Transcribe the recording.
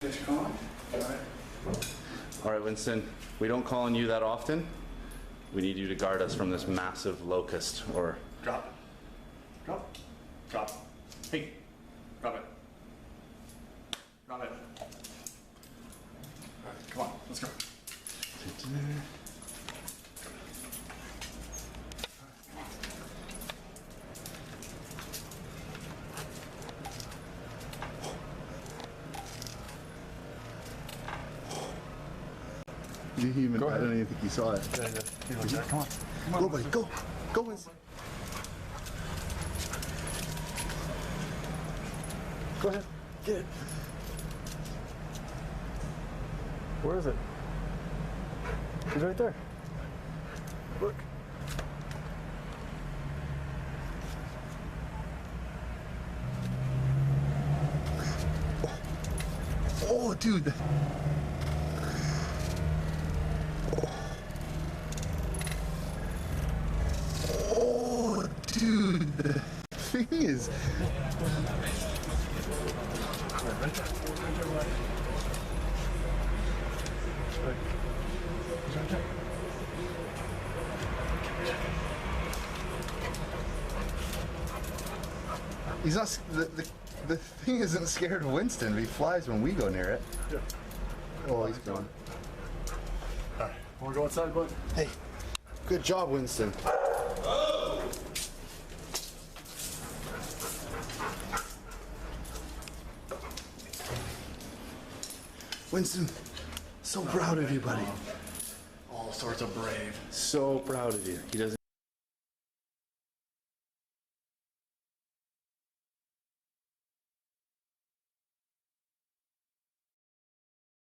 Fish calling. All right, Winston, we don't call on you that often. We need you to guard us from this massive locust, or... Drop it. Drop. Drop. Hey. Drop it. Drop it. All right, come on, let's go. I don't even think he saw it. Yeah. Come on. Come on. Go, buddy, go. Go, Winston. Go ahead. Get it. Where is it? He's right there. Look. Oh, dude. Oh, dude. The thing is... He's not... The thing isn't scared of Winston. He flies when we go near it. Yeah. Oh, he's gone. Alright, wanna go outside, bud? Hey, good job, Winston. Winston, so proud of you, buddy. All sorts of brave. So proud of you. He doesn't